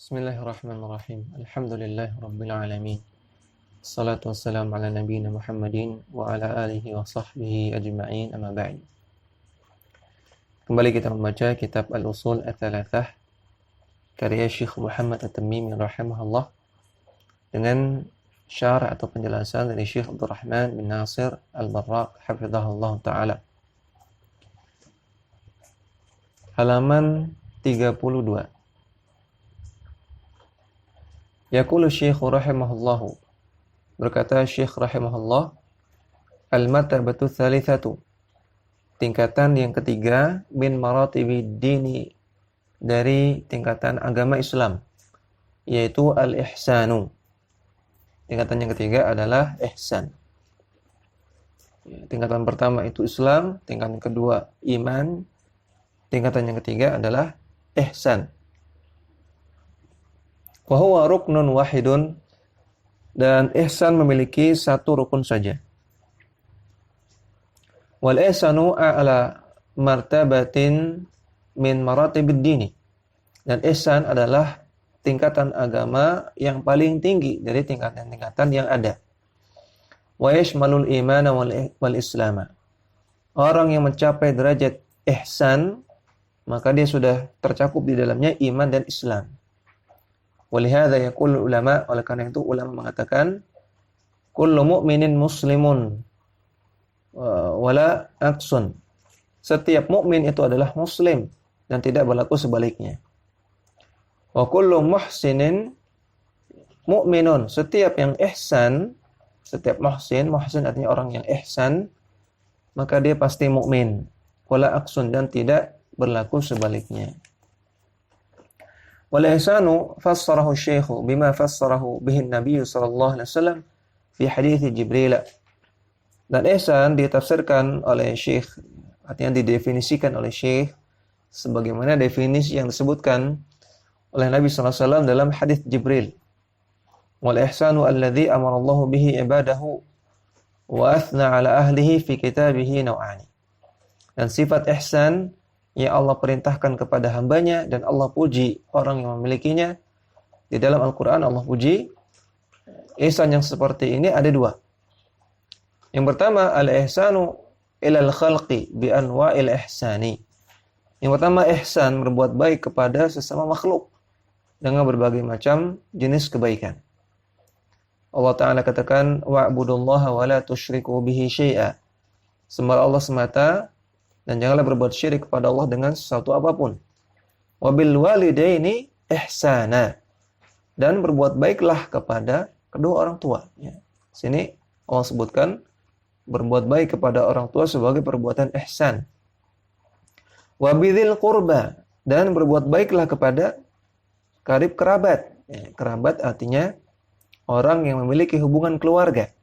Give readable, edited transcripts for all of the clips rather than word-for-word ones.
Bismillahirrahmanirrahim. Alhamdulillahi rabbil alamin. Assalatu wassalamu ala nabiyyina Muhammadin wa ala alihi wa sahbihi ajma'in, amma ba'd. Kembali kita membaca kitab Al-Usul Ats-Tsalatsah karya Syekh Muhammad At-Tamimi rahimahullah dengan syarah atau penjelasan dari Syekh Abdurrahman bin Nasir Al-Barraq hafizahullah taala. Halaman 32. Yaqulu Syekh rahimahullahu, berkata Syekh rahimahullah, al-martabatu tsalitsatu, tingkatan yang ketiga, min maratibid dini, dari tingkatan agama Islam, yaitu al-ihsanu. Tingkatan yang ketiga adalah ihsan. Tingkatan pertama itu Islam, tingkatan kedua iman, tingkatan yang ketiga adalah ihsan. Wa huwa ruknun wahidun, dan ihsan memiliki satu rukun saja. Wal ihsanu a'la martabatin min maratibid dini, dan ihsan adalah tingkatan agama yang paling tinggi dari tingkatan-tingkatan yang ada. Wa yashmalul imana wal islama, orang yang mencapai derajat ihsan maka dia sudah tercakup di dalamnya iman dan Islam. Walihada yaqul ulama, oleh karena itu ulama mengatakan kullu mu'minin muslimun wala aksun, setiap mukmin itu adalah muslim dan tidak berlaku sebaliknya. Wa kullu muhsinin mu'minun, setiap yang ihsan, setiap muhsin artinya orang yang ihsan, maka dia pasti mukmin. Wala aksun, dan tidak berlaku sebaliknya. Wal ihsanu fassarahu Syekh bima fassarahu bihi Nabi sallallahu alaihi wasallam fi hadits Jibril. Dan ihsan ditafsirkan oleh Syekh, artinya didefinisikan oleh Syekh sebagaimana definisi yang disebutkan oleh Nabi sallallahu alaihi wasallam dalam hadits Jibril. Wal ihsanu alladzi amara Allah bihi ibadahu wa athna ala ahlihi fi kitabih naw'ani. Dan sifat ihsan yang Allah perintahkan kepada hambanya dan Allah puji orang yang memilikinya. Di dalam Al-Quran Allah puji. Ihsan yang seperti ini ada dua. Yang pertama, al-ihsanu ilal khalqi bi anwa'il ihsani. Yang pertama, ihsan berbuat baik kepada sesama makhluk dengan berbagai macam jenis kebaikan. Allah Ta'ala katakan, wa'budullaha wa la tusyriku bihi syai'a. Sembahlah Allah semata dan janganlah berbuat syirik kepada Allah dengan sesuatu apapun. Wabil walidaini ihsana, dan berbuat baiklah kepada kedua orang tua. Ya. Sini Allah sebutkan berbuat baik kepada orang tua sebagai perbuatan ihsan. Wabidil qurba, dan berbuat baiklah kepada karib kerabat. Ya, kerabat artinya orang yang memiliki hubungan keluarga.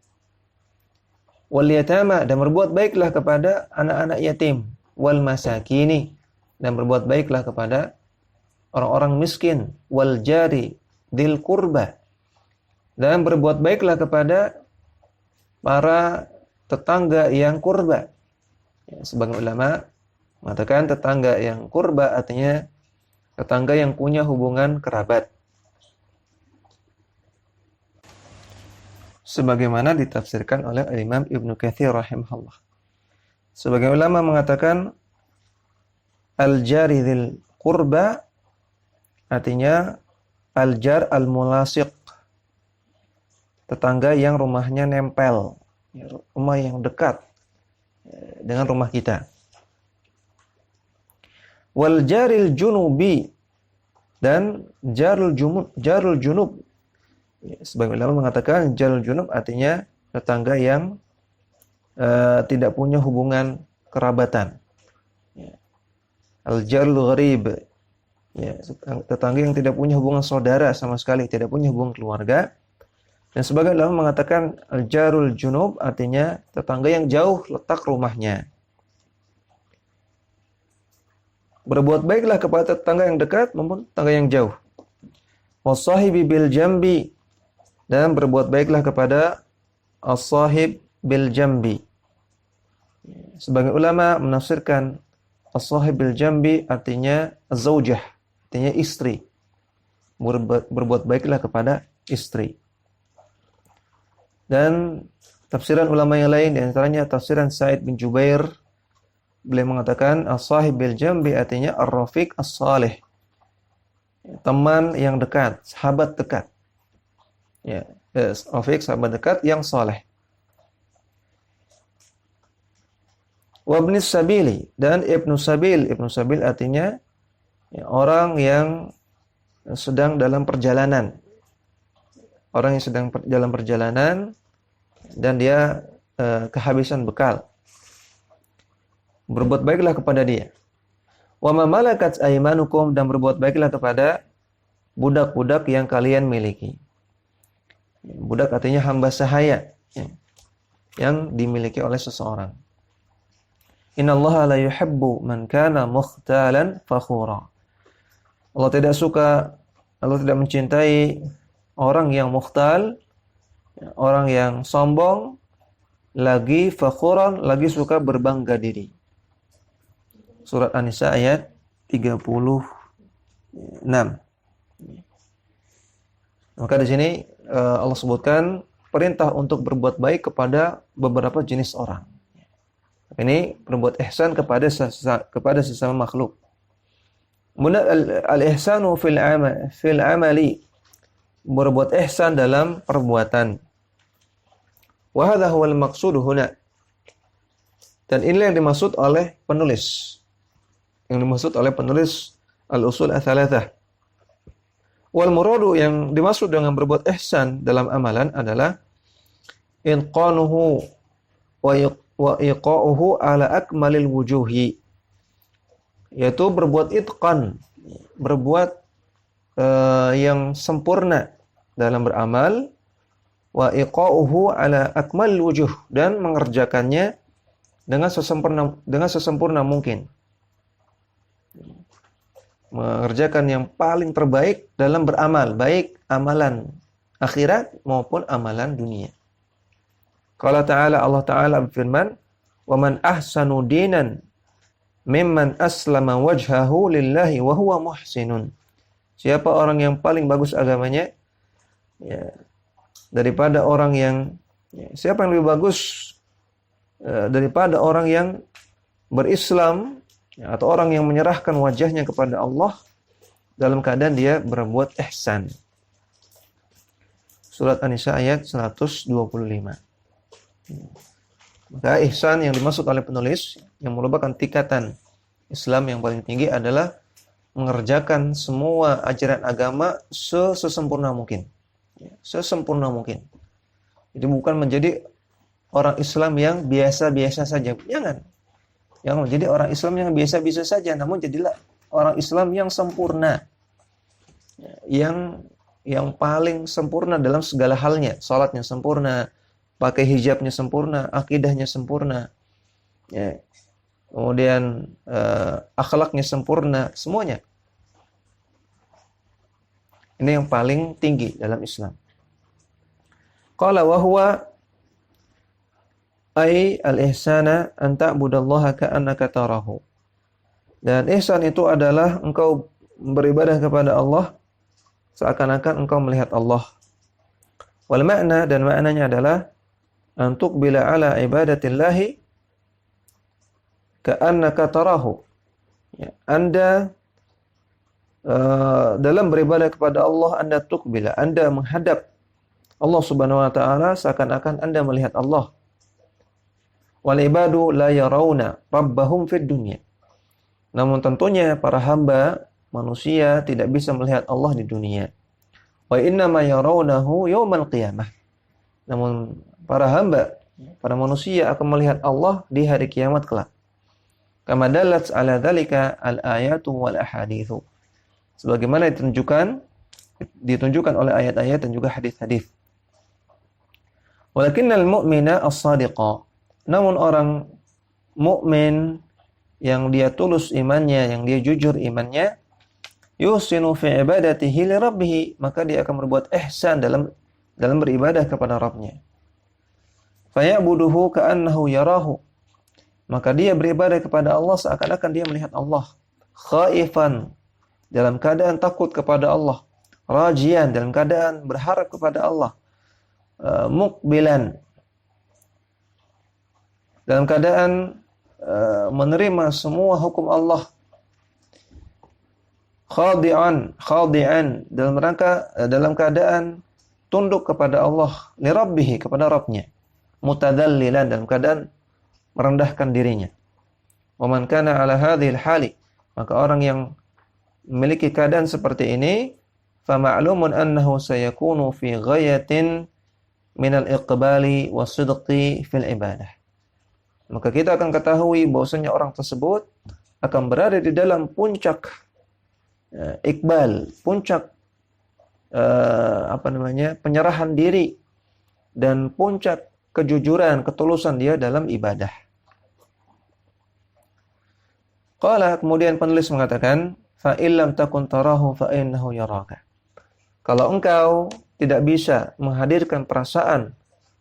Wal yatama, dan berbuat baiklah kepada anak-anak yatim. Wal masakini, dan berbuat baiklah kepada orang-orang miskin. Wal jari dil qurba, dan berbuat baiklah kepada para tetangga yang qurba. Ya, sebagian ulama mengatakan tetangga yang qurba artinya tetangga yang punya hubungan kerabat, sebagaimana ditafsirkan oleh Imam Ibnu Katsir rahimahullah. Sebagian ulama mengatakan al-jari dzil qurba artinya al-jar al-mulasiq, tetangga yang rumahnya nempel, rumah yang dekat dengan rumah kita. Wal jaril junubi, dan jarul junub. Sebagian ulama mengatakan jarul junub artinya tetangga yang tidak punya hubungan kerabatan. Al-jarul gharib, ya, tetangga yang tidak punya hubungan saudara sama sekali, tidak punya hubungan keluarga. Dan sebagian ulama mengatakan al-jarul junub artinya tetangga yang jauh letak rumahnya. Berbuat baiklah kepada tetangga yang dekat maupun tetangga yang jauh. Wasahibi bil jambi, dan berbuat baiklah kepada as-sahib bil jambi. Sebagian ulama menafsirkan as-sahib bil jambi artinya az-zaujah, artinya istri. berbuat baiklah kepada istri. Dan tafsiran ulama yang lain, di antaranya tafsiran Sa'id bin Jubair, beliau mengatakan as-sahib bil jambi artinya ar-rafiq as-salih, teman yang dekat, sahabat dekat. Ya, rafiq sahabat dekat yang saleh. Wa ibnis sabili, dan ibnu sabil. Ibnu sabil artinya ya, orang yang sedang dalam perjalanan. Orang yang sedang dalam perjalanan dan dia kehabisan bekal. Berbuat baiklah kepada dia. Wa ma malakat aymanukum, dan berbuat baiklah kepada budak-budak yang kalian miliki. Budak artinya hamba sahaya ya, yang dimiliki oleh seseorang. Innallaha la yuhibbu man kana mukhtalan fakhura. Allah tidak mencintai orang yang mukhtal, orang yang sombong, lagi fakhuran, lagi suka berbangga diri. Surat An-Nisa ayat 36. Maka di sini Allah sebutkan perintah untuk berbuat baik kepada beberapa jenis orang. Ini berbuat ihsan kepada sesama makhluk. Kemudian al-ihsanu fil amali, berbuat ihsan dalam perbuatan. Wa hadha huwal maqsud huna. Dan inilah yang dimaksud oleh penulis. Yang dimaksud oleh penulis al-usul ats-tsalatsah. Wal muradu, yang dimaksud dengan berbuat ihsan dalam amalan adalah inqanuhu wa iqa'uhu ala akmalil wujuhi, yaitu berbuat itqan, berbuat yang sempurna dalam beramal, wa iqa'uhu ala akmalil wujuh, dan mengerjakannya dengan sesempurna mungkin. Mengerjakan yang paling terbaik dalam beramal, baik amalan akhirat maupun amalan dunia. Qala ta'ala, Allah Ta'ala berfirman, "Wa man ahsanu dinan mimman aslama wajhahu lillahi wa huwa muhsinun." Siapa orang yang paling bagus agamanya ya, daripada orang yang siapa yang lebih bagus daripada orang yang berislam ya, atau orang yang menyerahkan wajahnya kepada Allah dalam keadaan dia berbuat ihsan. Surat An-Nisa ayat 125. Maka ihsan yang dimaksud oleh penulis yang merupakan tingkatan Islam yang paling tinggi adalah mengerjakan semua ajaran agama sesempurna mungkin. Sesempurna mungkin. Jadi bukan menjadi orang Islam yang biasa-biasa saja. Jangan. Jangan menjadi orang Islam yang biasa-biasa saja, namun jadilah orang Islam yang sempurna. Yang paling sempurna dalam segala halnya. Salatnya sempurna, pakai hijabnya sempurna, akidahnya sempurna. Ya. Kemudian akhlaknya sempurna, semuanya. Ini yang paling tinggi dalam Islam. Qala wa huwa ay al-ihsana an ta'budallaha ka'annaka tarahu. Dan ihsan itu adalah engkau beribadah kepada Allah seakan-akan engkau melihat Allah. Wal makna, dan maknanya adalah an tuqbila ala ibadatillahi ka'annaka tarahu. Ya, Anda dalam beribadah kepada Allah, Anda tuqbila, Anda menghadap Allah Subhanahu wa taala seakan-akan Anda melihat Allah. Wal ibadu la yarawna rabbahum fid dunya. Namun tentunya para hamba manusia tidak bisa melihat Allah di dunia. Wa inna ma yarawnahu yaumal qiyamah. Namun para hamba, para manusia akan melihat Allah di hari kiamat kelak. Kama dalat ala dzalika al-ayatu wal ahaditsu. Sebagaimana ditunjukkan oleh ayat-ayat dan juga hadis-hadis. Walakinnal mu'mina as-sadiqa. Namun orang mukmin yang dia tulus imannya, yang dia jujur imannya, yusinu fi ibadatihi li rabbih, maka dia akan berbuat ihsan dalam beribadah kepada Rabbnya. Fayabuduhu ka'annahu yarahu. Maka dia beribadah kepada Allah seakan-akan dia melihat Allah. Khaifan, dalam keadaan takut kepada Allah. rajian, dalam keadaan berharap kepada Allah, muqbilan, dalam keadaan menerima semua hukum Allah, khadi'an dalam keadaan tunduk kepada Allah, li rabbih, kepada Rabbnya, mutadallilan, dalam keadaan merendahkan dirinya. Wa man kana ala hadhil hali, maka orang yang memiliki keadaan seperti ini, fa ma'lumun annahu sayakunu fi ghayatin minal iqbali wasidqi fil ibadah. Maka kita akan ketahui bahwasanya orang tersebut akan berada di dalam puncak iqbal, puncak penyerahan diri dan puncak kejujuran, ketulusan dia dalam ibadah. Qala, kemudian penulis mengatakan, fa illam takun tarahu fa innahu yaraka. Kalau engkau tidak bisa menghadirkan perasaan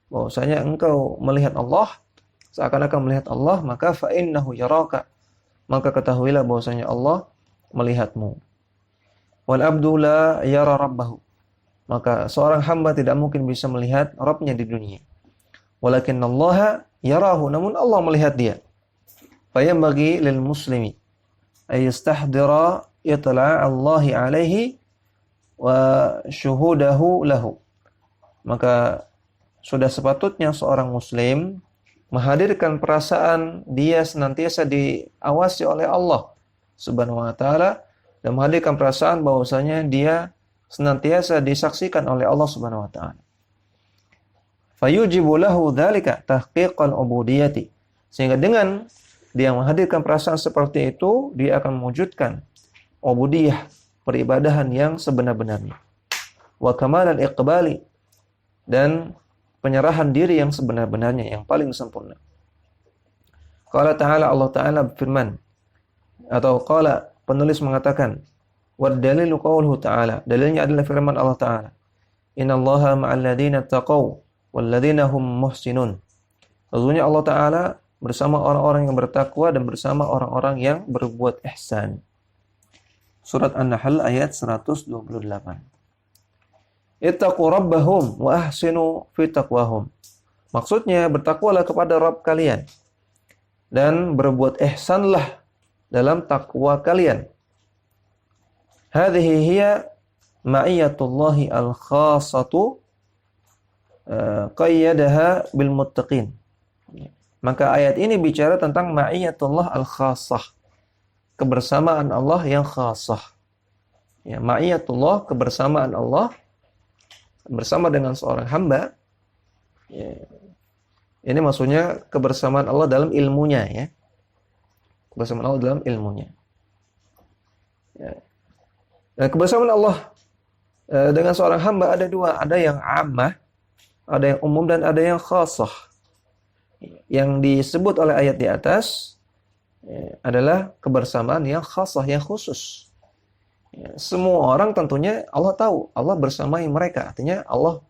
bahwasanya engkau melihat Allah, seakan-akan melihat Allah, maka fa innahu yaraka, maka ketahuilah bahwasanya Allah melihatmu. Wal abdu la yara rabbahu, maka seorang hamba tidak mungkin bisa melihat Rabbnya di dunia. Walakin Allah yarahu, namun Allah melihat dia. Fayambagi lil muslimi ay yastahdira itla' Allah alaihi wa syuhudahu lahu. Maka sudah sepatutnya seorang muslim menghadirkan perasaan dia senantiasa diawasi oleh Allah Subhanahu wa taala, dan menghadirkan perasaan bahwasanya dia senantiasa disaksikan oleh Allah Subhanahu wa taala. Fayujibu lahu dzalika tahqiqal ubudiyyati, sehingga dengan dia menghadirkan perasaan seperti itu, dia akan mewujudkan ubudiyah, peribadahan yang sebenar-benarnya. Wa kamalal iqbali, dan penyerahan diri yang sebenar-benarnya, yang paling sempurna. Qala ta'ala, Allah Ta'ala berfirman, atau qala, penulis mengatakan, wad dalilu qauluhu ta'ala, dalilnya adalah firman Allah Ta'ala, innallaha ma'al ladzina taqaw wal ladzina hum muhsinun. Sesungguhnya Allah Ta'ala bersama orang-orang yang bertakwa dan bersama orang-orang yang berbuat ihsan. Surat An-Nahl ayat 128. Ittaqu rabbahum wa ahsinu fi taqwahum. Maksudnya bertakwalah kepada Rabb kalian dan berbuat ihsanlah dalam takwa kalian. Hadhihi hiya ma'iyatullahi al-khassatu qayyadaha bil muttaqin. Maka ayat ini bicara tentang ma'iyatullah al-khassah, kebersamaan Allah yang khassah. Ya, ma'iyatullah, kebersamaan Allah bersama dengan seorang hamba. Ya, ini maksudnya kebersamaan Allah dalam ilmunya, ya. Kebersamaan Allah dalam ilmunya. Ya. Dan kebersamaan Allah dengan seorang hamba ada dua, ada yang ammah, ada yang umum, dan ada yang khassah. Yang disebut oleh ayat di atas adalah kebersamaan yang khassah, yang khusus. Semua orang tentunya Allah tahu, Allah bersamai mereka, artinya Allah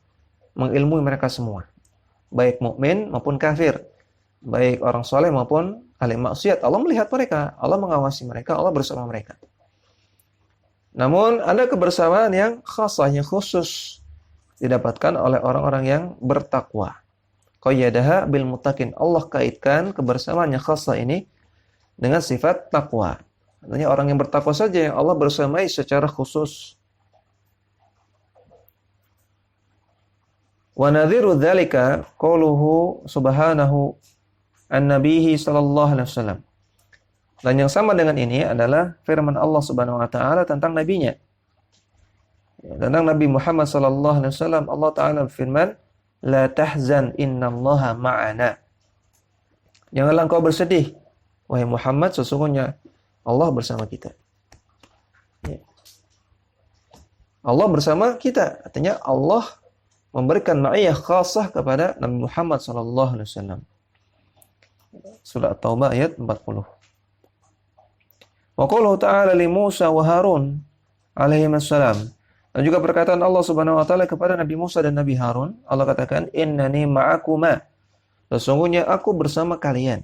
mengilmui mereka semua, baik mukmin maupun kafir, baik orang soleh maupun ahli maksiat. Allah melihat mereka, Allah mengawasi mereka, Allah bersama mereka. Namun ada kebersamaan yang khassah, yang khusus, didapatkan oleh orang-orang yang bertakwa. Qayyadaha bil muttaqin. Allah kaitkan kebersamaan yang khassah ini dengan sifat takwa. Artinya orang yang bertakwa saja yang Allah bersamai secara khusus. Wa nadhiru dzalika qauluhu subhanahu an nabiyhi sallallahu alaihi wasallam. Dan yang sama dengan ini adalah firman Allah Subhanahu wa taala tentang nabinya. Tentang Nabi Muhammad sallallahu alaihi wasallam, Allah taala berfirman, la tahzan innallaha ma'ana. Janganlah engkau bersedih, wahai Muhammad, sesungguhnya Allah bersama kita. Ya. Allah bersama kita, artinya Allah memberikan ma'iyah khassah kepada Nabi Muhammad sallallahu alaihi wasallam. Surah At-Taubah ayat 40. Wa qala ta'ala li Musa wa Harun alaihi wassalam. Dan juga perkataan Allah Subhanahu wa taala kepada Nabi Musa dan Nabi Harun, Allah katakan, innani ma'akuma, sesungguhnya aku bersama kalian.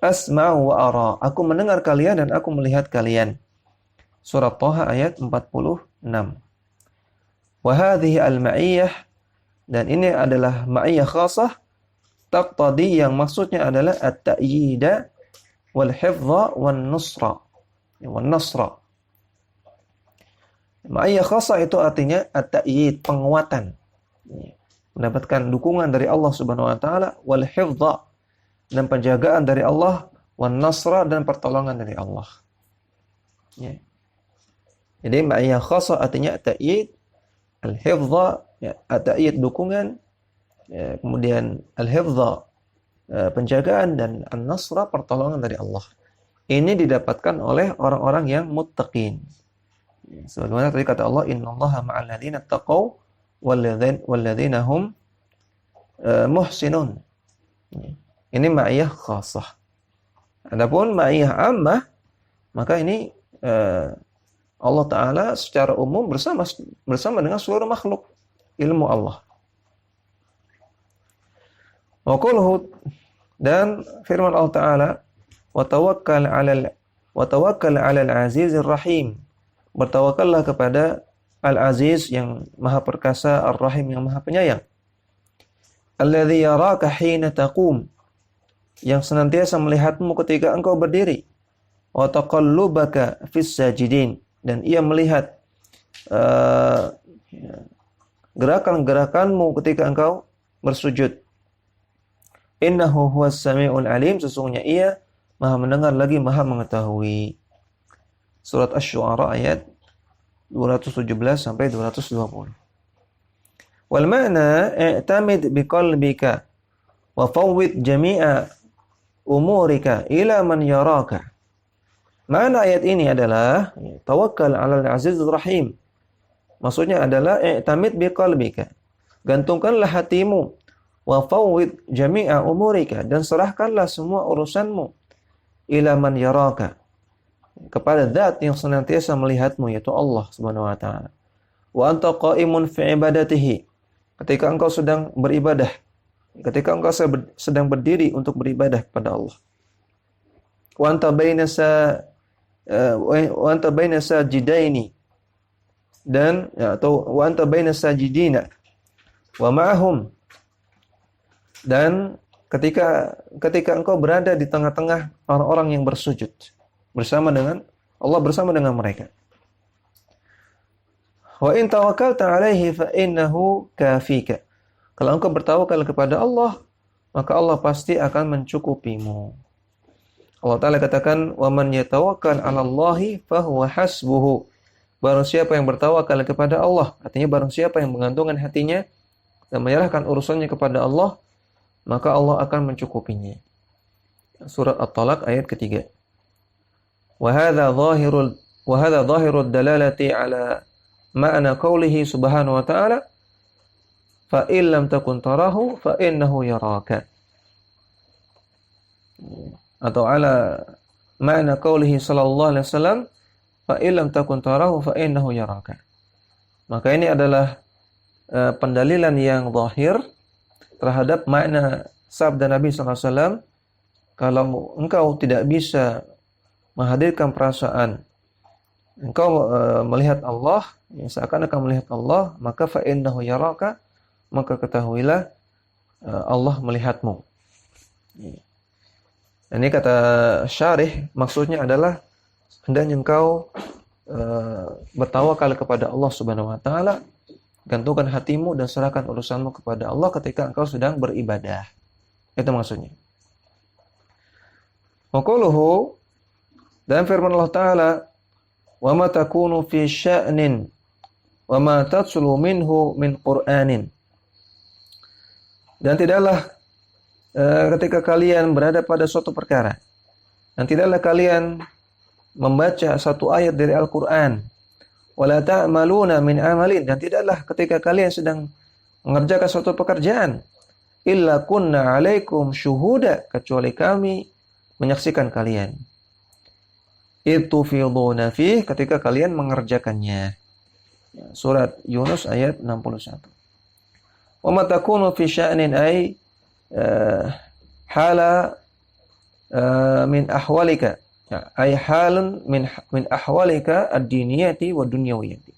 Asma'u wa ara, aku mendengar kalian dan aku melihat kalian. Surah Thaha ayat 46. Wa hadhihi al-ma'iyyah, dan ini adalah ma'iyyah khasah, taqtadi, yang maksudnya adalah at-ta'yida wal hifdha wan nusra. Wan nasra. Ma'iyyah khasah itu artinya at-ta'yid, penguatan. Mendapatkan dukungan dari Allah Subhanahu wa taala, wal hifdha, dan penjagaan dari Allah, wan nasra, dan pertolongan dari Allah. Ya. Jadi ma'iyyah khasah artinya at-ta'yid, al-hifdha, ya, at-ta'yid dukungan, ya, kemudian al-hifdha penjagaan, dan an-nasra pertolongan dari Allah. Ini didapatkan oleh orang-orang yang muttaqin. Sebagaimana tadi kata Allah, innallaha ma'al ladzina taqaw wal ladzina hum muhsinun. Ini ma'iyah khasah. Adapun ma'iyah ammah, maka ini Allah Ta'ala secara umum bersama dengan seluruh makhluk ilmu Allah. Wa quluhu, dan firman Allah Ta'ala, wa tawakkal 'alal azizir rahim. Bertawakallah kepada Al-Aziz yang Maha Perkasa, Ar-Rahim yang Maha Penyayang. Alladzi yaraka hina taqum, yang senantiasa melihatmu ketika engkau berdiri. Wa taqallubaka fis sajidin, dan ia melihat gerakan-gerakanmu ketika engkau bersujud. Innahu huwas samiul alim, sesungguhnya ia Maha mendengar lagi Maha mengetahui. Surat Asy-Syu'ara ayat 217 sampai 220. Wal ma'na i'tamid biqalbika wa fawwid jami'a umurika ila man yaraka. Makna ayat ini adalah tawakkal 'alal azizir rahim. Maksudnya adalah i'tamid biqalbika. Gantungkanlah hatimu, wa fawwid jami'a umurika, dan serahkanlah semua urusanmu, ila man yaraka, kepada zat yang senantiasa melihatmu, yaitu Allah Subhanahu wa taala. Wa anta qa'imun fi ibadatihi, ketika engkau sedang beribadah, ketika engkau sedang berdiri untuk beribadah kepada Allah. Wa anta baina sajidaini, dan atau wa anta baina sajidina wa ma'ahum, dan ketika engkau berada di tengah-tengah orang-orang yang bersujud bersama dengan Allah, bersama dengan mereka. Wa in tawakkalta 'alaihi fa innahu kafika. Kalau engkau bertawakal kepada Allah, maka Allah pasti akan mencukupimu. Allah Ta'ala katakan, wa man yatawakkal 'alallahi fa huwa hasbuhu. Barang siapa yang bertawakal kepada Allah, artinya barang siapa yang menggantungkan hatinya dan menyerahkan urusannya kepada Allah, maka Allah akan mencukupinya. Surat At-Talaq ayat ketiga. Wa hadha dhahirud dalalati ala ma'na qawlihi subhanahu wa ta'ala, fa in lam takun tarahu fa innahu yaraka. Atau ala ma'na qawlihi sallallahu alaihi wasallam, fa in lam takun tarahu fa innahu yaraka. Maka ini adalah pendalilan yang zahir terhadap makna sabda Nabi SAW, kalau engkau tidak bisa menghadirkan perasaan engkau melihat Allah, seakan-akan melihat Allah, maka fa innahu yaraka, maka ketahuilah Allah melihatmu. Ini kata syarih, maksudnya adalah hendaknya engkau bertawakal kepada Allah Subhanahu wa taala, gantungkan hatimu dan serahkan urusanmu kepada Allah ketika engkau sedang beribadah. Itu maksudnya. Wa quluhu, dan firman Allah Ta'ala, wa ma takunu fi sya'nin wa ma tatslu minhu min Qur'anin. Dan tidaklah ketika kalian berada pada suatu perkara, dan tidaklah kalian membaca satu ayat dari Al-Qur'an, wala ta'maluna min amalin, dan tidaklah ketika kalian sedang mengerjakan suatu pekerjaan, illa kunna 'alaikum syuhuda, kecuali kami menyaksikan kalian. Itufiduna fih, ketika kalian mengerjakannya. Surat Yunus ayat 61. Wa ma takunu fi sya'nin ay hala min ahwalika, ay halun min ahwalika ad-diniyati wa dunyawiyati.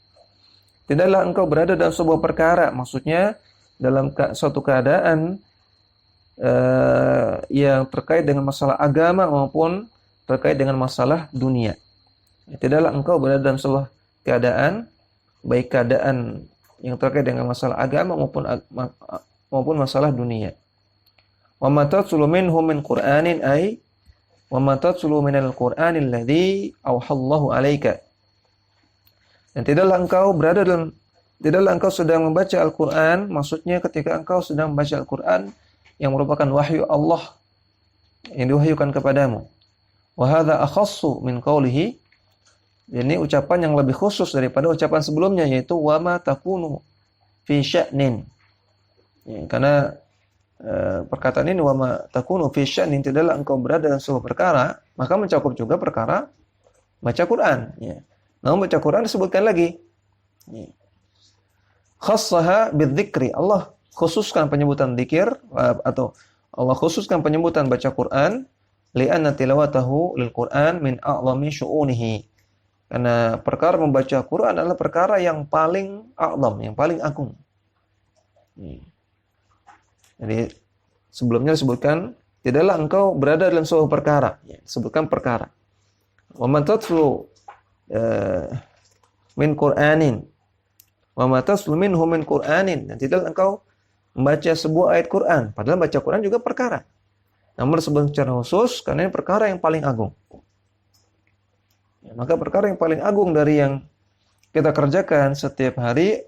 Tidaklah engkau berada dalam sebuah perkara, maksudnya dalam suatu keadaan yang terkait dengan masalah agama maupun terkait dengan masalah dunia. Tidaklah engkau berada dalam sebuah keadaan, baik keadaan yang terkait dengan masalah agama maupun masalah dunia. Wa ma tatsulu minhu min Qur'anin ay wa ma tatsulu minal Qur'anil ladzi auhallahu 'alaika. Dan tidaklah engkau sedang membaca Al-Qur'an, maksudnya ketika engkau sedang membaca Al-Qur'an yang merupakan wahyu Allah yang diwahyukan kepadamu. Wa hadza akhassu min qawlihi. Ini ucapan yang lebih khusus daripada ucapan sebelumnya, yaitu wa ma takunu fi sya'nin. Ya, karena perkataan ini wa ma takunu fi sya'nin, tidaklah engkau berada dalam sebuah perkara, maka mencakup juga perkara baca Quran, ya. Namun baca Quran disebutkan lagi. Ya. Khassaha bidzikri. Allah khususkan penyebutan zikir atau Allah khususkan penyebutan baca Quran li'anna tilawatahu lil Quran min a'zami syu'unihi. Karena perkara membaca Quran adalah perkara yang paling a'zam, yang paling agung. Jadi sebelumnya disebutkan tidaklah engkau berada dalam sebuah perkara, ya, disebutkan perkara. Wa man tatlu min Qur'anin wa ma taslu minhu min Qur'anin. Dan tidaklah engkau membaca sebuah ayat Quran, padahal baca Quran juga perkara. Namun disebut secara khusus karena ini perkara yang paling agung. Ya, maka perkara yang paling agung dari yang kita kerjakan setiap hari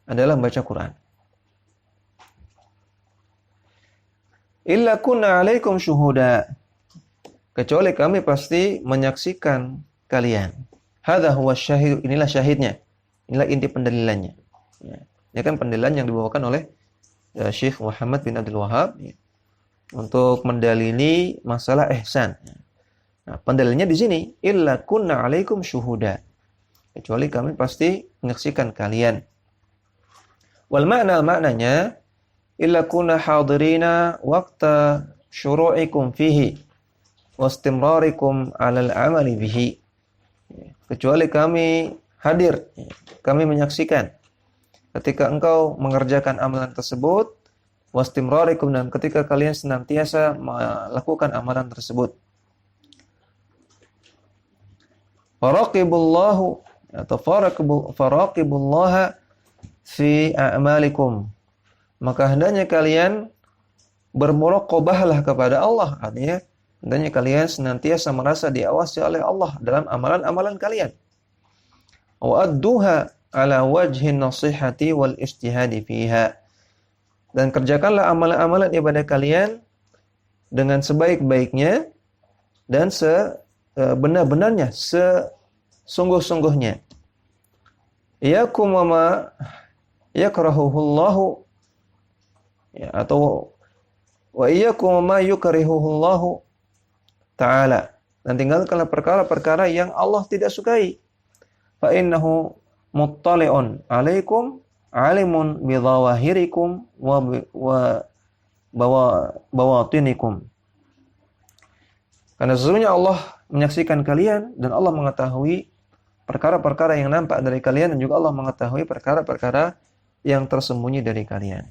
adalah membaca Quran. Illa kunna 'alaikum syuhuda. Kecuali kami pasti menyaksikan kalian. Hadza huwa syahid, inilah syahidnya. Inilah inti pendalilannya. Ya. Ini kan pendalilan yang dibawakan oleh Syekh Muhammad bin Abdul Wahhab, ya, untuk mendalili masalah ihsan. Nah, pendalilannya di sini illa kunna 'alaikum syuhuda. Kecuali kami pasti menyaksikan kalian. Wal maknanya illa kunna hadirina waqta syuru'ikum fihi wastimrarikum 'alal 'amali bihi. Kecuali kami hadir, kami menyaksikan ketika engkau mengerjakan amalan tersebut, wastimrarikum, dan ketika kalian senantiasa melakukan amalan tersebut. Faraqibullahu atau faraqibullaha fi a'malikum. Maka hendaknya kalian bermuraqabahlah kepada Allah, artinya hendaknya kalian senantiasa merasa diawasi oleh Allah dalam amalan-amalan kalian. Wa adduha ala wajhin nasihati wal ijtihadi fiha. Dan kerjakanlah amalan-amalan ibadah kalian dengan sebaik-baiknya dan sebenar-benarnya, sesungguh-sungguhnya. Iyakum wa ma yakrahuhullahu, ya, atau wa iyyakum ma yukrihullahu ta'ala. Dan tinggalkanlah perkara-perkara yang Allah tidak sukai. Fa innahu muttali'un 'alaikum 'alimun bi dhawahirikum wa bawatinikum. Karena sesungguhnya Allah menyaksikan kalian dan Allah mengetahui perkara-perkara yang nampak dari kalian, dan juga Allah mengetahui perkara-perkara yang tersembunyi dari kalian.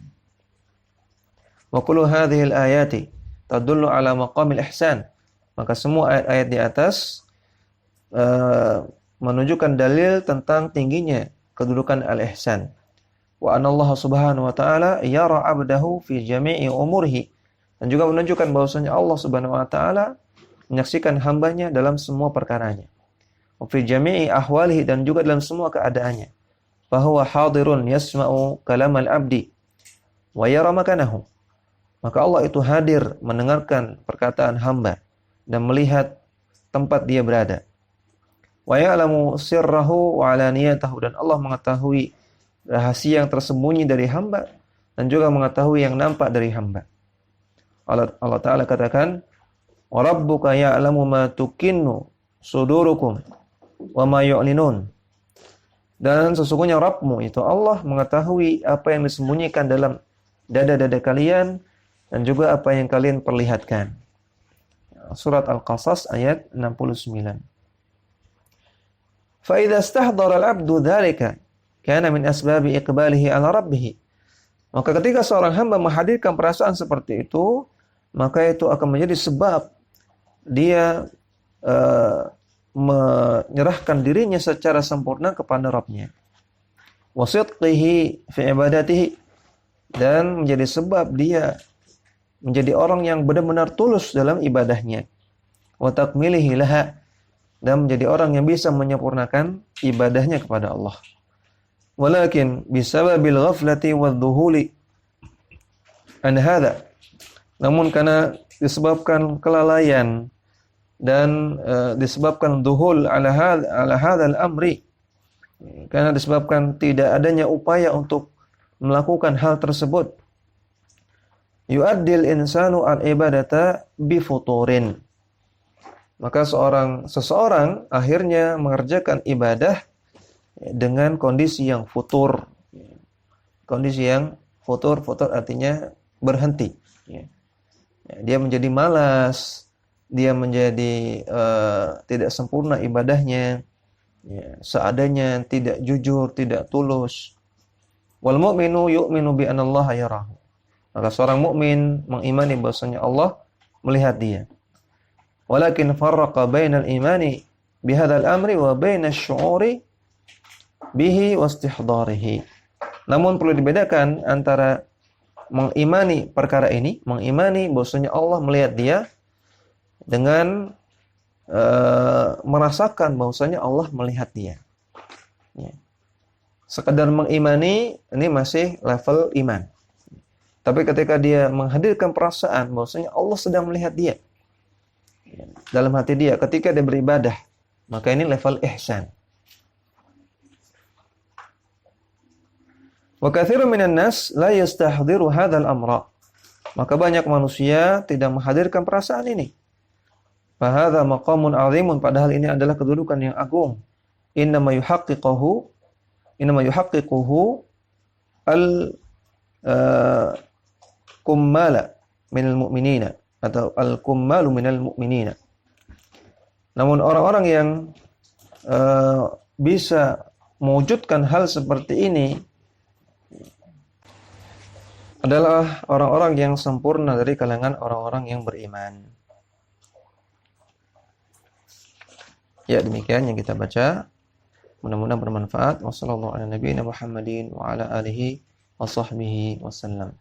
Wa kullu hadhil ayati tadullu ala maqamil ihsan. Maka semua ayat-ayat di atas menunjukkan dalil tentang tingginya kedudukan al-ihsan. Wa anallaha subhanahu wa ta'ala yara 'abdahu fi jami'i umurihi. Dan juga menunjukkan bahwasanya Allah subhanahu wa ta'ala menyaksikan hambanya dalam semua perkaranya. Wa fi jami'i ahwalihi, dan juga dalam semua keadaannya. Fahuwa hadirun yasma'u kalamal 'abdi wa yara makanahu. Maka Allah itu hadir mendengarkan perkataan hamba dan melihat tempat dia berada. Wa ya'lamu sirrahu wa alaniyatahu, dan Allah mengetahui rahasia yang tersembunyi dari hamba dan juga mengetahui yang nampak dari hamba. Allah Ta'ala katakan, wa rabbuka ya'lamu ma tukinnu sudurukum wa ma yu'linun. Dan sesungguhnya Rabbmu itu Allah mengetahui apa yang disembunyikan dalam dada-dada kalian dan juga apa yang kalian perlihatkan. Surat Al-Qasas ayat 69. Fa idza istahdara al-'abdu dzalika, kana min asbabi iqbalihi ala rabbih. Maka ketika seorang hamba menghadirkan perasaan seperti itu, maka itu akan menjadi sebab dia menyerahkan dirinya secara sempurna kepada Rabb-Nya. Wa sidqihi fi ibadatihi, dan menjadi sebab dia menjadi orang yang benar-benar tulus dalam ibadahnya. Wa takmilihi laha, dan menjadi orang yang bisa menyempurnakan ibadahnya kepada Allah. Walakin bisababil ghaflati wadh-dhuhuli an hadza, namun karena disebabkan kelalaian dan disebabkan dhuhul ala hadzal amri, karena disebabkan tidak adanya upaya untuk melakukan hal tersebut, yu'addil insanu al-ibadata bifuturin, maka seseorang akhirnya mengerjakan ibadah dengan kondisi yang futur. Kondisi yang futur artinya berhenti. Dia menjadi malas, dia menjadi tidak sempurna ibadahnya, seadanya, tidak jujur, tidak tulus. Wal mu'minu yu'minu bi anna Allah yarahu. Maka seorang mukmin mengimani bahwasanya Allah melihat dia. Walakin farraqa bainal imani bihadzal amri wa bainasy syu'uri bihi wastihdarihi. Namun perlu dibedakan antara mengimani perkara ini, mengimani bahwasanya Allah melihat dia, dengan merasakan bahwasanya Allah melihat dia. Sekedar mengimani ini masih level iman. Tapi ketika dia menghadirkan perasaan bahwasanya Allah sedang melihat dia dalam hati dia ketika dia beribadah, maka ini level ihsan. Wa katsirun minan nas la yastahdhiru hadzal amra. Maka banyak manusia tidak menghadirkan perasaan ini. Fa hadza maqamun 'azimun, padahal ini adalah kedudukan yang agung. Innama yuhaqqiquhu al kummala minal mu'minina, atau al kummalu minal mu'minina. Namun orang-orang yang bisa mewujudkan hal seperti ini adalah orang-orang yang sempurna dari kalangan orang-orang yang beriman. Ya, demikian yang kita baca. Mudah-mudahan bermanfaat. Wassallallahu ala nabiyina Muhammadin wa ala alihi wa sahbihi wasallam.